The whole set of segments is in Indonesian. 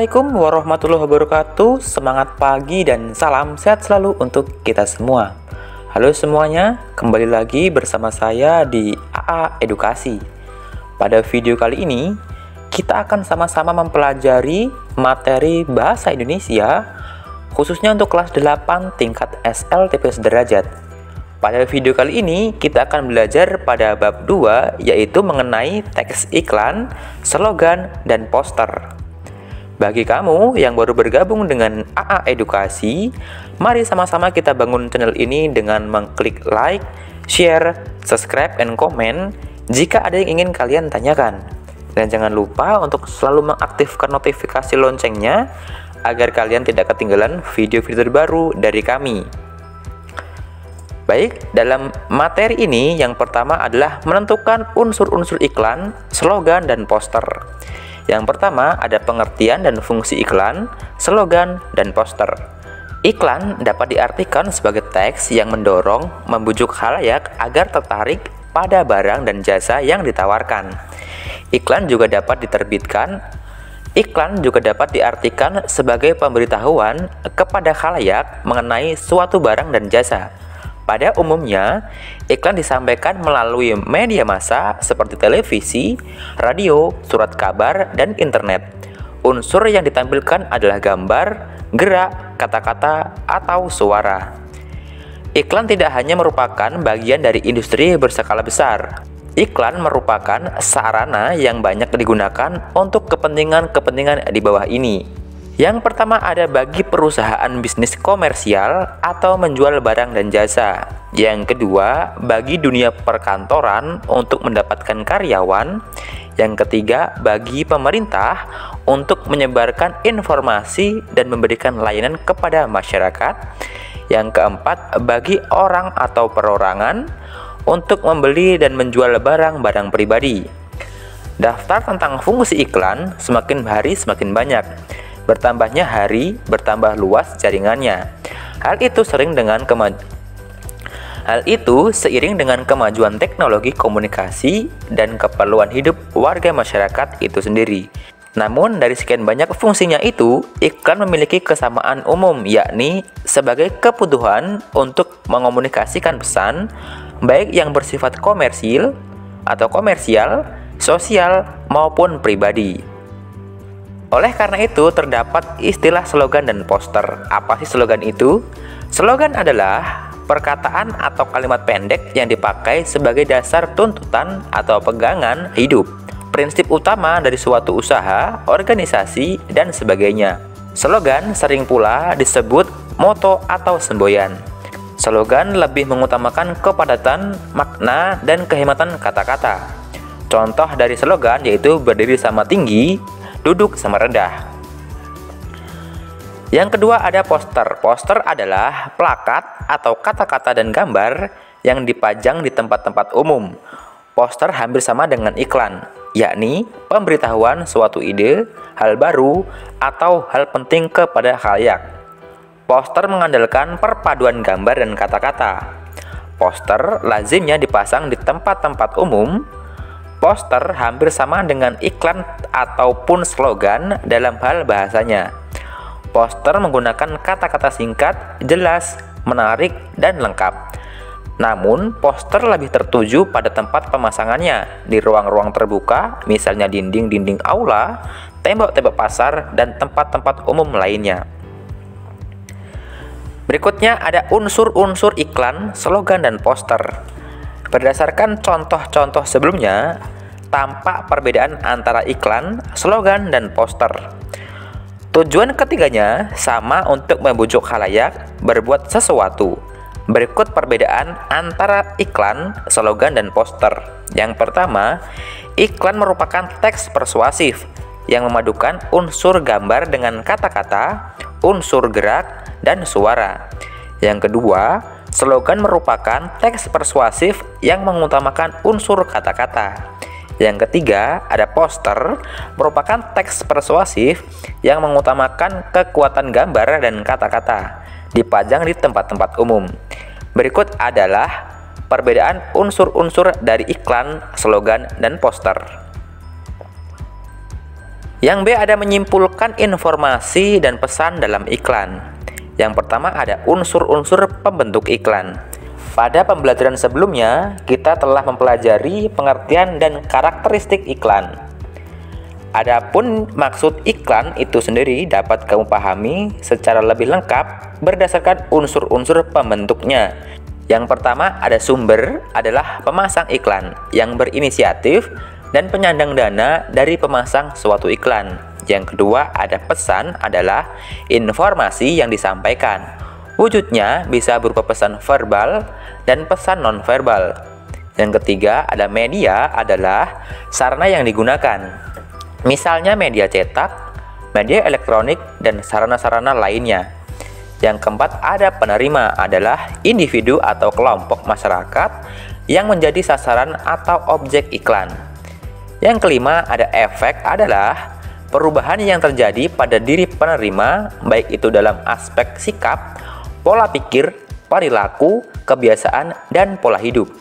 Assalamualaikum warahmatullahi wabarakatuh. Semangat pagi dan salam sehat selalu untuk kita semua. Halo semuanya, kembali lagi bersama saya di AA Edukasi. Pada video kali ini, kita akan sama-sama mempelajari materi bahasa Indonesia khususnya untuk kelas 8 tingkat SLTP sederajat. Pada video kali ini, kita akan belajar pada bab 2, yaitu mengenai teks iklan, slogan, dan poster. Bagi kamu yang baru bergabung dengan AA Edukasi, mari sama-sama kita bangun channel ini dengan mengklik like, share, subscribe, dan komen jika ada yang ingin kalian tanyakan. Dan jangan lupa untuk selalu mengaktifkan notifikasi loncengnya agar kalian tidak ketinggalan video-video terbaru dari kami. Baik, dalam materi ini yang pertama adalah menentukan unsur-unsur iklan, slogan, dan poster. Yang pertama ada pengertian dan fungsi iklan, slogan, dan poster. Iklan dapat diartikan sebagai teks yang mendorong, membujuk khalayak agar tertarik pada barang dan jasa yang ditawarkan. Iklan juga dapat diterbitkan. Iklan juga dapat diartikan sebagai pemberitahuan kepada khalayak mengenai suatu barang dan jasa. Pada umumnya, iklan disampaikan melalui media massa seperti televisi, radio, surat kabar, dan internet. Unsur yang ditampilkan adalah gambar, gerak, kata-kata, atau suara. Iklan tidak hanya merupakan bagian dari industri berskala besar. Iklan merupakan sarana yang banyak digunakan untuk kepentingan-kepentingan di bawah ini. Yang pertama ada bagi perusahaan bisnis komersial atau menjual barang dan jasa. Yang kedua, bagi dunia perkantoran untuk mendapatkan karyawan. Yang ketiga, bagi pemerintah untuk menyebarkan informasi dan memberikan layanan kepada masyarakat. Yang keempat, bagi orang atau perorangan untuk membeli dan menjual barang-barang pribadi. Daftar tentang fungsi iklan semakin hari semakin banyak. Bertambahnya hari, bertambah luas jaringannya. Hal itu seiring dengan kemajuan teknologi komunikasi dan keperluan hidup warga masyarakat itu sendiri. Namun, dari sekian banyak fungsinya itu, iklan memiliki kesamaan umum, yakni sebagai kebutuhan untuk mengomunikasikan pesan, baik yang bersifat komersil, sosial, maupun pribadi. Oleh karena itu, terdapat istilah slogan dan poster. Apa sih slogan itu? Slogan adalah perkataan atau kalimat pendek yang dipakai sebagai dasar tuntutan atau pegangan hidup, prinsip utama dari suatu usaha, organisasi, dan sebagainya. Slogan sering pula disebut moto atau semboyan. Slogan lebih mengutamakan kepadatan, makna, dan kehematan kata-kata. Contoh dari slogan yaitu berdiri sama tinggi, duduk sama rendah. Yang kedua ada poster. Poster adalah plakat atau kata-kata dan gambar yang dipajang di tempat-tempat umum. Poster hampir sama dengan iklan, yakni pemberitahuan suatu ide, hal baru, atau hal penting kepada khalayak. Poster mengandalkan perpaduan gambar dan kata-kata. Poster lazimnya dipasang di tempat-tempat umum. Poster hampir sama dengan iklan ataupun slogan dalam hal bahasanya. Poster menggunakan kata-kata singkat, jelas, menarik, dan lengkap. Namun, poster lebih tertuju pada tempat pemasangannya di ruang-ruang terbuka, misalnya dinding-dinding aula, tembok-tembok pasar, dan tempat-tempat umum lainnya. Berikutnya ada unsur-unsur iklan, slogan, dan poster. Berdasarkan contoh-contoh sebelumnya, tampak perbedaan antara iklan, slogan, dan poster. Tujuan ketiganya sama untuk membujuk khalayak berbuat sesuatu. Berikut perbedaan antara iklan, slogan, dan poster. Yang pertama, iklan merupakan teks persuasif yang memadukan unsur gambar dengan kata-kata, unsur gerak, dan suara. Yang kedua, slogan merupakan teks persuasif yang mengutamakan unsur kata-kata. Yang ketiga, ada poster, merupakan teks persuasif yang mengutamakan kekuatan gambar dan kata-kata, dipajang di tempat-tempat umum. Berikut adalah perbedaan unsur-unsur dari iklan, slogan, dan poster. Yang B ada menyimpulkan informasi dan pesan dalam iklan. Yang pertama ada unsur-unsur pembentuk iklan. Pada pembelajaran sebelumnya, kita telah mempelajari pengertian dan karakteristik iklan. Adapun maksud iklan itu sendiri dapat kamu pahami secara lebih lengkap berdasarkan unsur-unsur pembentuknya. Yang pertama ada sumber adalah pemasang iklan yang berinisiatif dan penyandang dana dari pemasang suatu iklan. Yang kedua ada pesan adalah informasi yang disampaikan. Wujudnya bisa berupa pesan verbal dan pesan nonverbal. Yang ketiga ada media adalah sarana yang digunakan. Misalnya media cetak, media elektronik, dan sarana-sarana lainnya. Yang keempat ada penerima adalah individu atau kelompok masyarakat yang menjadi sasaran atau objek iklan. Yang kelima ada efek adalah perubahan yang terjadi pada diri penerima, baik itu dalam aspek sikap, pola pikir, perilaku, kebiasaan, dan pola hidup.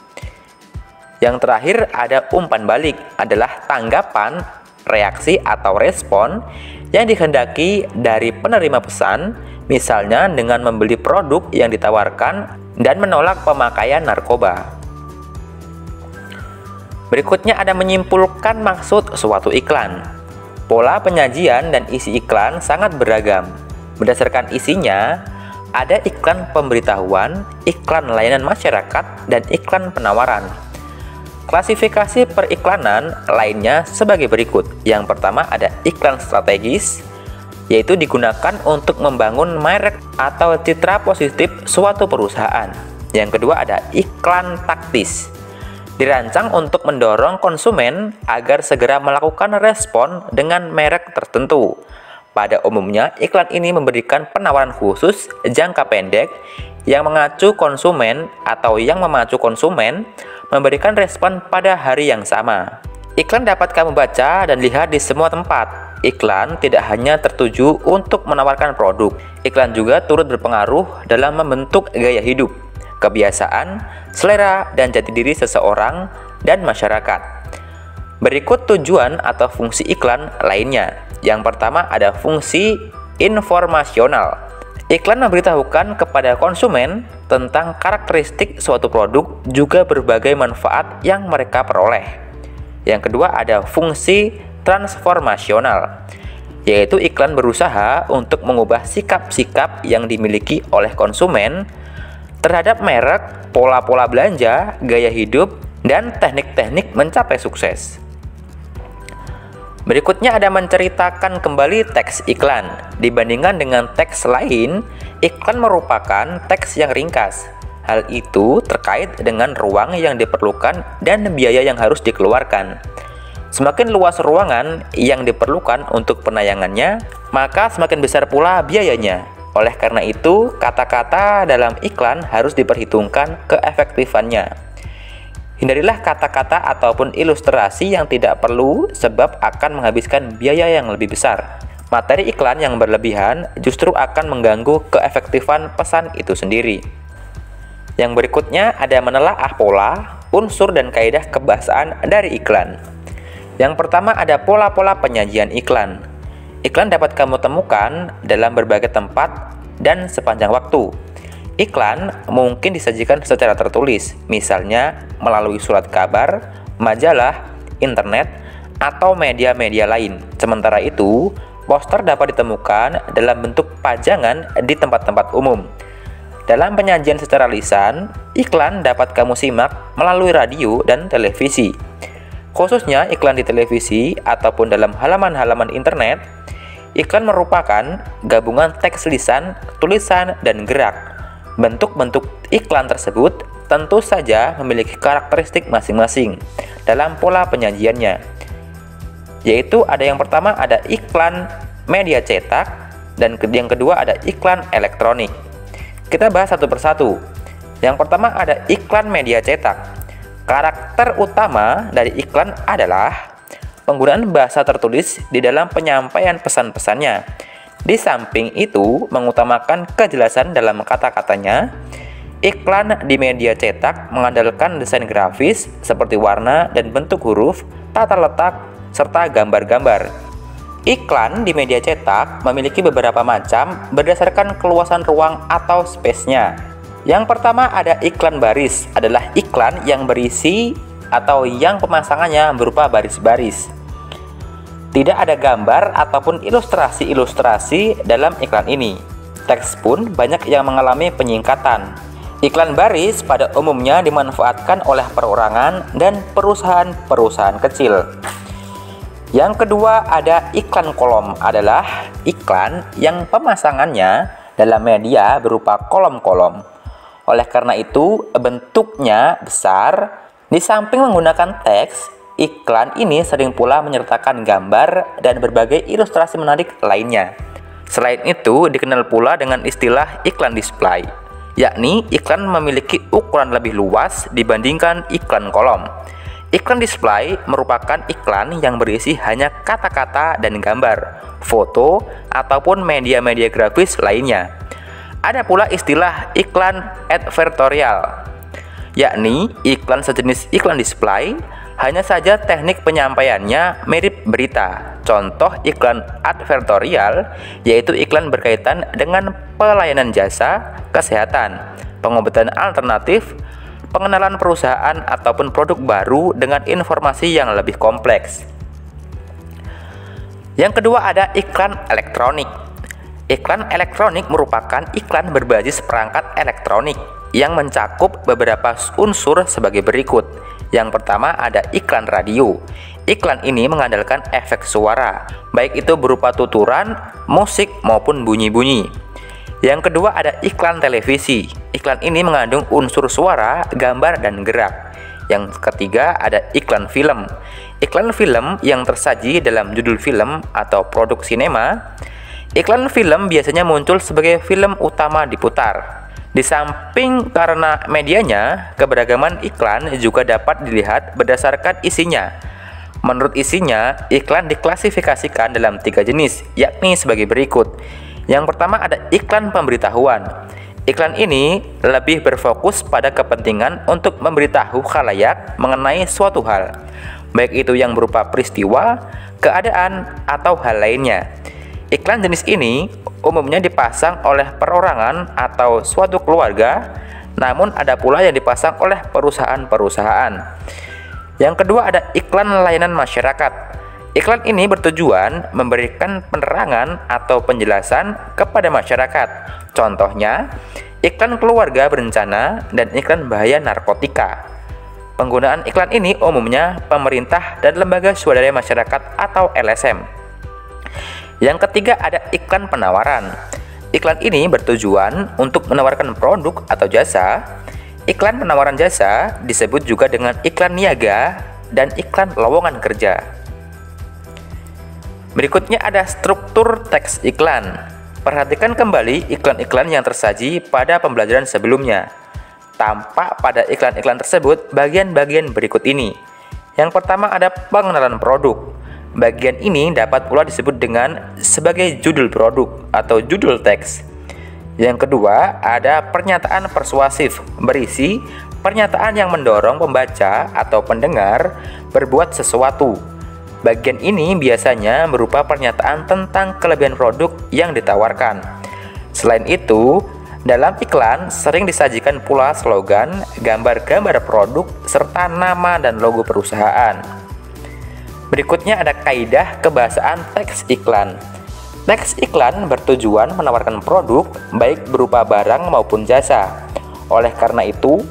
Yang terakhir ada umpan balik adalah tanggapan, reaksi atau respon yang dikehendaki dari penerima pesan, misalnya dengan membeli produk yang ditawarkan dan menolak pemakaian narkoba. Berikutnya ada menyimpulkan maksud suatu iklan. Pola penyajian dan isi iklan sangat beragam. Berdasarkan isinya, ada iklan pemberitahuan, iklan layanan masyarakat, dan iklan penawaran. Klasifikasi periklanan lainnya sebagai berikut. Yang pertama ada iklan strategis, yaitu digunakan untuk membangun merek atau citra positif suatu perusahaan. Yang kedua ada iklan taktis, dirancang untuk mendorong konsumen agar segera melakukan respon dengan merek tertentu. Pada umumnya, iklan ini memberikan penawaran khusus jangka pendek yang mengacu konsumen atau yang memacu konsumen memberikan respon pada hari yang sama. Iklan dapat kamu baca dan lihat di semua tempat. Iklan tidak hanya tertuju untuk menawarkan produk. Iklan juga turut berpengaruh dalam membentuk gaya hidup, kebiasaan, selera, dan jati diri seseorang dan masyarakat. Berikut tujuan atau fungsi iklan lainnya. Yang pertama ada fungsi informasional. Iklan memberitahukan kepada konsumen tentang karakteristik suatu produk, juga berbagai manfaat yang mereka peroleh. Yang kedua ada fungsi transformasional, yaitu iklan berusaha untuk mengubah sikap-sikap yang dimiliki oleh konsumen terhadap merek, pola-pola belanja, gaya hidup, dan teknik-teknik mencapai sukses. Berikutnya ada menceritakan kembali teks iklan. Dibandingkan dengan teks lain, iklan merupakan teks yang ringkas. Hal itu terkait dengan ruang yang diperlukan dan biaya yang harus dikeluarkan. Semakin luas ruangan yang diperlukan untuk penayangannya, maka semakin besar pula biayanya. Oleh karena itu, kata-kata dalam iklan harus diperhitungkan keefektifannya. Hindarilah kata-kata ataupun ilustrasi yang tidak perlu sebab akan menghabiskan biaya yang lebih besar. Materi iklan yang berlebihan justru akan mengganggu keefektifan pesan itu sendiri. Yang berikutnya ada menelaah pola, unsur, dan kaidah kebahasaan dari iklan. Yang pertama ada pola-pola penyajian iklan. Iklan dapat kamu temukan dalam berbagai tempat dan sepanjang waktu. Iklan mungkin disajikan secara tertulis, misalnya melalui surat kabar, majalah, internet, atau media-media lain. Sementara itu, poster dapat ditemukan dalam bentuk pajangan di tempat-tempat umum. Dalam penyajian secara lisan, iklan dapat kamu simak melalui radio dan televisi. Khususnya iklan di televisi ataupun dalam halaman-halaman internet, iklan merupakan gabungan teks lisan, tulisan, dan gerak. Bentuk-bentuk iklan tersebut tentu saja memiliki karakteristik masing-masing dalam pola penyajiannya. Yaitu ada yang pertama ada iklan media cetak dan yang kedua ada iklan elektronik. Kita bahas satu persatu. Yang pertama ada iklan media cetak. Karakter utama dari iklan adalah penggunaan bahasa tertulis di dalam penyampaian pesan-pesannya. Di samping itu, mengutamakan kejelasan dalam kata-katanya, iklan di media cetak mengandalkan desain grafis seperti warna dan bentuk huruf, tata letak, serta gambar-gambar. Iklan di media cetak memiliki beberapa macam berdasarkan keluasan ruang atau space-nya. Yang pertama ada iklan baris, adalah iklan yang berisi atau yang pemasangannya berupa baris-baris. Tidak ada gambar ataupun ilustrasi-ilustrasi dalam iklan ini. Teks pun banyak yang mengalami penyingkatan. Iklan baris pada umumnya dimanfaatkan oleh perorangan dan perusahaan-perusahaan kecil. Yang kedua ada iklan kolom, adalah iklan yang pemasangannya dalam media berupa kolom-kolom. Oleh karena itu bentuknya besar. Di samping menggunakan teks, iklan ini sering pula menyertakan gambar dan berbagai ilustrasi menarik lainnya. Selain itu dikenal pula dengan istilah iklan display, yakni iklan memiliki ukuran lebih luas dibandingkan iklan kolom. Iklan display merupakan iklan yang berisi hanya kata-kata dan gambar, foto, ataupun media-media grafis lainnya. Ada pula istilah iklan advertorial, yakni iklan sejenis iklan display, hanya saja teknik penyampaiannya mirip berita. Contoh iklan advertorial yaitu iklan berkaitan dengan pelayanan jasa, kesehatan, pengobatan alternatif, pengenalan perusahaan ataupun produk baru dengan informasi yang lebih kompleks. Yang kedua ada iklan elektronik. Iklan elektronik merupakan iklan berbasis perangkat elektronik yang mencakup beberapa unsur sebagai berikut. Yang pertama ada iklan radio. Iklan ini mengandalkan efek suara, baik itu berupa tuturan, musik maupun bunyi-bunyi. Yang kedua ada iklan televisi. Iklan ini mengandung unsur suara, gambar, dan gerak. Yang ketiga ada iklan film. Iklan film yang tersaji dalam judul film atau produk sinema. Iklan film biasanya muncul sebagai film utama diputar. Di samping karena medianya, keberagaman iklan juga dapat dilihat berdasarkan isinya. Menurut isinya, iklan diklasifikasikan dalam 3 jenis, yakni sebagai berikut. Yang pertama ada iklan pemberitahuan. Iklan ini lebih berfokus pada kepentingan untuk memberitahu khalayak mengenai suatu hal, baik itu yang berupa peristiwa, keadaan, atau hal lainnya. Iklan jenis ini umumnya dipasang oleh perorangan atau suatu keluarga, namun ada pula yang dipasang oleh perusahaan-perusahaan. Yang kedua ada iklan layanan masyarakat. Iklan ini bertujuan memberikan penerangan atau penjelasan kepada masyarakat. Contohnya, iklan keluarga berencana dan iklan bahaya narkotika. Penggunaan iklan ini umumnya pemerintah dan lembaga swadaya masyarakat atau LSM. Yang ketiga ada iklan penawaran. Iklan ini bertujuan untuk menawarkan produk atau jasa. Iklan penawaran jasa disebut juga dengan iklan niaga dan iklan lowongan kerja. Berikutnya ada struktur teks iklan. Perhatikan kembali iklan-iklan yang tersaji pada pembelajaran sebelumnya. Tampak pada iklan-iklan tersebut bagian-bagian berikut ini. Yang pertama ada pengenalan produk. Bagian ini dapat pula disebut dengan sebagai judul produk atau judul teks. Yang kedua ada pernyataan persuasif, berisi pernyataan yang mendorong pembaca atau pendengar berbuat sesuatu. Bagian ini biasanya berupa pernyataan tentang kelebihan produk yang ditawarkan. Selain itu, dalam iklan sering disajikan pula slogan, gambar-gambar produk, serta nama dan logo perusahaan. Berikutnya ada kaidah kebahasaan teks iklan. Teks iklan bertujuan menawarkan produk, baik berupa barang maupun jasa. Oleh karena itu,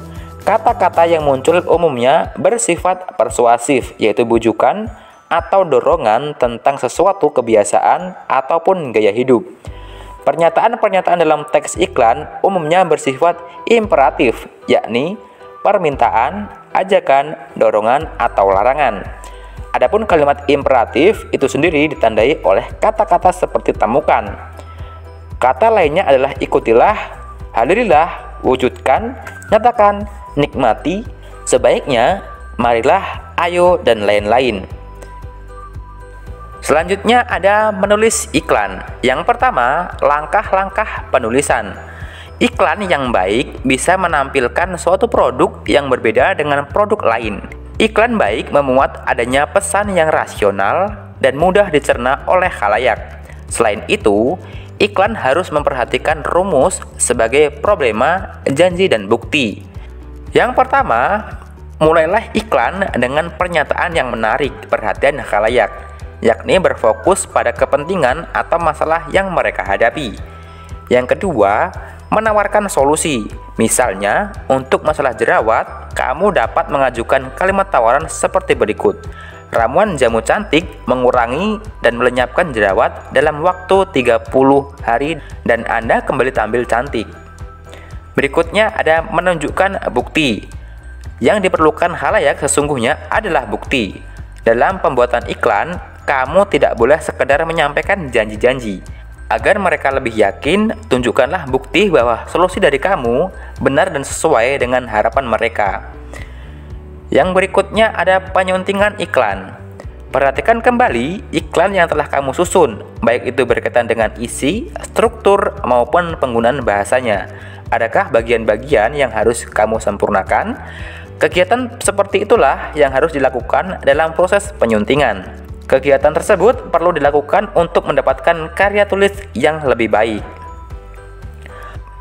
kata-kata yang muncul umumnya bersifat persuasif, yaitu bujukan atau dorongan tentang sesuatu kebiasaan ataupun gaya hidup. Pernyataan-pernyataan dalam teks iklan umumnya bersifat imperatif, yakni permintaan, ajakan, dorongan, atau larangan. Adapun kalimat imperatif itu sendiri ditandai oleh kata-kata seperti temukan. Kata lainnya adalah ikutilah, hadirilah, wujudkan, nyatakan, nikmati, sebaiknya, marilah, ayo, dan lain-lain. Selanjutnya ada menulis iklan. Yang pertama, langkah-langkah penulisan. Iklan yang baik bisa menampilkan suatu produk yang berbeda dengan produk lain. Iklan baik memuat adanya pesan yang rasional, dan mudah dicerna oleh khalayak. Selain itu, iklan harus memperhatikan rumus sebagai problema, janji, dan bukti. Yang pertama, mulailah iklan dengan pernyataan yang menarik perhatian khalayak, yakni berfokus pada kepentingan atau masalah yang mereka hadapi. Yang kedua, menawarkan solusi. Misalnya, untuk masalah jerawat, kamu dapat mengajukan kalimat tawaran seperti berikut. Ramuan jamu cantik mengurangi dan melenyapkan jerawat dalam waktu 30 hari dan Anda kembali tampil cantik. Berikutnya ada menunjukkan bukti. Yang diperlukan khalayak sesungguhnya adalah bukti. Dalam pembuatan iklan, kamu tidak boleh sekedar menyampaikan janji-janji. Agar mereka lebih yakin, tunjukkanlah bukti bahwa solusi dari kamu benar dan sesuai dengan harapan mereka. Yang berikutnya ada penyuntingan iklan. Perhatikan kembali iklan yang telah kamu susun, baik itu berkaitan dengan isi, struktur, maupun penggunaan bahasanya. Adakah bagian-bagian yang harus kamu sempurnakan? Kegiatan seperti itulah yang harus dilakukan dalam proses penyuntingan. Kegiatan tersebut perlu dilakukan untuk mendapatkan karya tulis yang lebih baik.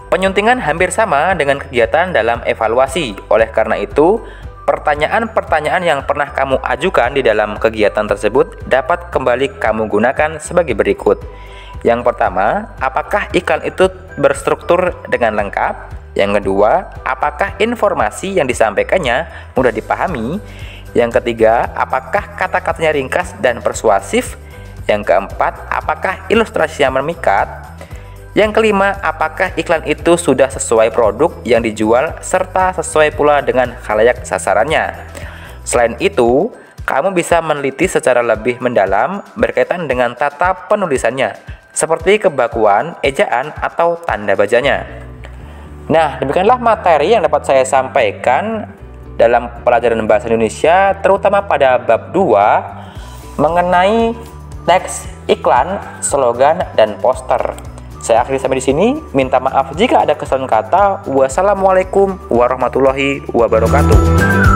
Penyuntingan hampir sama dengan kegiatan dalam evaluasi. Oleh karena itu, pertanyaan-pertanyaan yang pernah kamu ajukan di dalam kegiatan tersebut dapat kembali kamu gunakan sebagai berikut. Yang pertama, apakah iklan itu berstruktur dengan lengkap? Yang kedua, apakah informasi yang disampaikannya mudah dipahami? Yang ketiga, apakah kata-katanya ringkas dan persuasif? Yang keempat, apakah ilustrasinya memikat? Yang kelima, apakah iklan itu sudah sesuai produk yang dijual serta sesuai pula dengan khalayak sasarannya? Selain itu, kamu bisa meneliti secara lebih mendalam berkaitan dengan tata penulisannya, seperti kebakuan, ejaan, atau tanda bacanya. Nah, demikianlah materi yang dapat saya sampaikan dalam pelajaran bahasa Indonesia, terutama pada bab 2 mengenai teks iklan, slogan, dan poster. Saya akhiri sampai di sini. Minta maaf jika ada kesalahan kata. Wassalamualaikum warahmatullahi wabarakatuh.